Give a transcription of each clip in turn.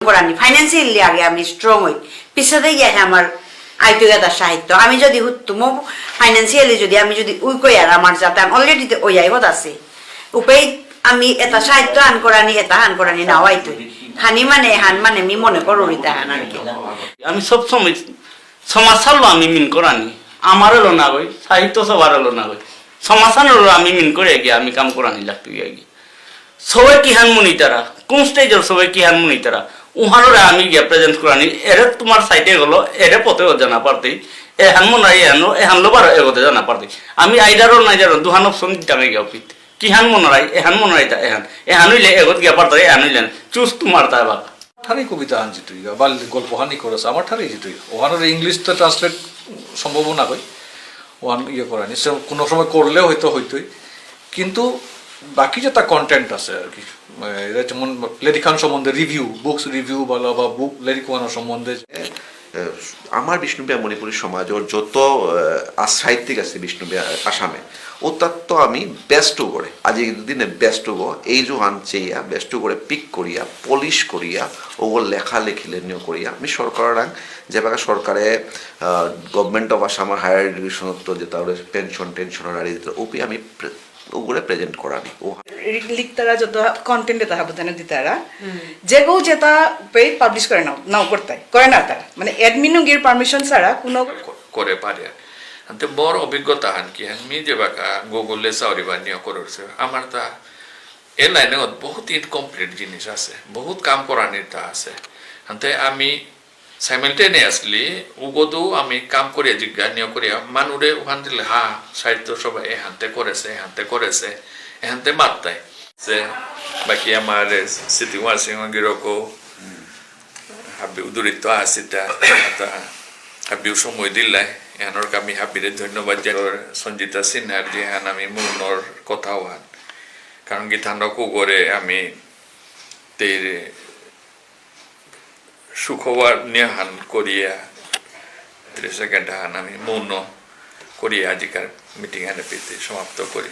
করানি financially আগে আমি strong হই পিছাতে গিয়ে আমার আইতগেতা সাহিত্য আমি যদি হুত্তুম ফাইন্যান্সিয়ালি যদি আমি যদি উইকই আর আমার যাতে অলরেডি ওই আইবত আছে উপায় আমি এটা সাহিত্য হান করানি এটা হান করানি না হয়তো হানি মানে হান মানে আমি মনে করো এটা হান আর কি আমি সব সময় সমাজ চালু আমি মিন করানি আমার হলো না গই সাহিত্য সবার হলো না গই সমাজ হলো আমি মিন করে গিয়ে আমি কাম করানি লাগতে গিয়ে সবাই কি হান মুনি তারা কোন স্টেজের সবাই কি হান মুনি তারা উহানোরে আমি গিয়ে প্রেজেন্ট করানি এর তোমার সাইডে গেলো এর পথে জানা পারতেই এ হান মনাই এনো এ হানলো বার এগোতে জানা পারতেই আমি আইডারও নাই জানো দুহান অপশন দিতাম গিয়ে অপিত কি হান মনারাই এহান মনারাই তা এহান এহান হইলে এগোত গিয়া পারতাই এহান হইলেন চুজ তোমার তা বাক ঠারি কবিতা হান জিতুই বা গল্প হানি করেছে আমার ঠারি জিতুই ওহানোর ইংলিশ তো ট্রান্সলেট সম্ভব না কই ওহান ইয়ে করানি সে কোনো সময় করলেও হয়তো হইতোই কিন্তু বাকি যে তার কন্টেন্ট আছে আর কি যেমন লেরিখান সম্বন্ধে রিভিউ বুকস রিভিউ বলো বা বুক লেরিকানোর সম্বন্ধে আমার বিষ্ণুপ্রিয়া মণিপুরী সমাজের যত সাহিত্যিক আছে বিষ্ণুপ্রিয়া আসামে ও তার তো আমি ব্যস্ত করে আজি দিনে ব্যস্ত গো এই যে আনছেইয়া ব্যস্ত করে পিক করিয়া পলিশ করিয়া ওগুলো লেখালেখি লেনিও করিয়া আমি সরকার যেভাবে সরকারে গভর্নমেন্ট অফ আসামের হায়ার এডুকেশনত যেটা পেনশন টেনশনের আর ওপি আমি ওগুলো প্রেজেন্ট করানি ও লিখতারা যত কন্টেন্ট এটা হবে তারা দিতারা যেগো যেটা পেজ পাবলিশ করে নাও করে না তারা মানে অ্যাডমিনও গিয়ে পারমিশন ছাড়া কোনো করে পারে আনতে বড় অভিজ্ঞতা হান কি আমি যে বাকা গুগলে সাউরিবা নিয়ে করছে আমার তা এ লাইনে বহুত ইনকমপ্লিট জিনিস আছে বহুত কাম করানির তা আছে আনতে আমি সাইমেলটেনিয়াসলি উগদু আমি কাম করিয়া জিজ্ঞাসা নিয়ে করিয়া মানুরে ওখান দিলে হা সাহিত্য সবাই এহান্তে করেছে এহান্তে মাত্তায় যে বাকি আমার সিটি কুমার সিংহ গিরকো হাবি উদুরিত আসিতা হাবিও সময় দিলাই এহানোর আমি হাবিরে ধন্যবাদ জানাই সঞ্জিতা সিনহার যে হান আমি মূলর কথাও হান কারণ গীতানকও করে আমি তের সুখবার নিয়ে হান করিয়া 30 সেকেন্ড হান আমি মৌন করিয়া আজিকার মিটিং হানে পেতে সমাপ্ত করি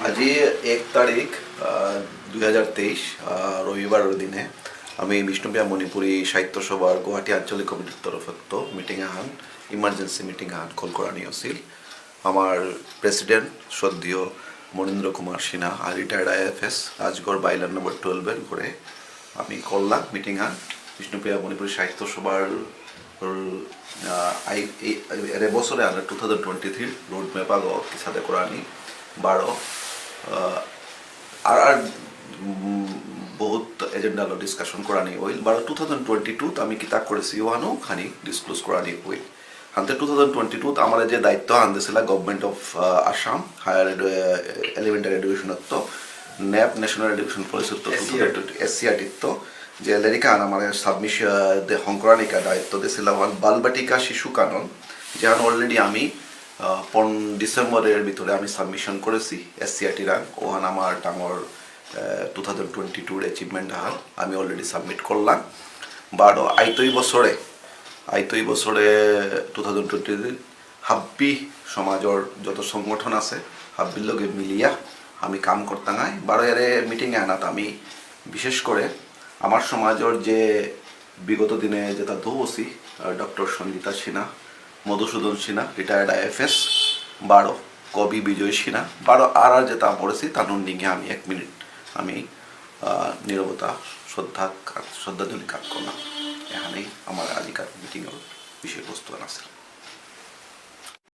আজি 1 তারিখ 2023 রবিবারের দিনে আমি বিষ্ণুপ্রিয়া মণিপুরী সাহিত্য সভার গুয়াহাটি আঞ্চলিক কমিটির তরফত মিটিং আহান ইমার্জেন্সি মিটিং আহান কল করা নিয়েছিল আমার প্রেসিডেন্ট শ্রদ্ধেয় Manindra Kumar Sinha retired IFS Rajgarh bylane number 12 করে আমি করলাম মিটিং আহান বিষ্ণুপ্রিয়া মণিপুরী সাহিত্য সভার এর বছরে আমরা 2023 রোড ম্যাপ আগো সাথে করানি 12 আর বহুত এজেন্ডা ডিসকাশন করানি হইল 2022 আমি কিতাব করেছি ওহানো খানি ডিসক্লোজ করানি হইল হান্তে 2022 আমার যে দায়িত্ব আনতেছিল government of Assam higher elementary education তো ন্যাপ ন্যাশনাল এডুকেশন পলিসি তো SCRT তো যে লেরিকা আমার সাবমিশন হংকরানিকা দায়িত্ব দিয়েছিল বালবাটিকা শিশু কানন যেখানে অলরেডি আমি ডিসেম্বরের ভিতরে আমি সাবমিশন করেছি SCRT র্যাঙ্ক ওখান আমার ডাঙর 2022 অ্যাচিভমেন্ট হাল আমি অলরেডি সাবমিট করলাম বাট আইতই বছরে 2023 হাব্বি সমাজের যত সংগঠন আছে হাব্বির লগে মিলিয়া আমি কাম করতাম বারো মিটিংয়ে আনাত আমি বিশেষ করে আমার সমাজের যে বিগত দিনে যেটা দৌসি doctor Sanjita Sinha Madhusudan Sinha retired IFS 12 কবি বিজয় সিনহা 12 আর যেটা পড়েছি তার নিয়ে আমি 1 মিনিট আমি নীরবতা শ্রদ্ধাঞ্জলি কাজ করলাম এখানেই আমার আজকের মিটিংয়ের বিষয়বস্তু আছে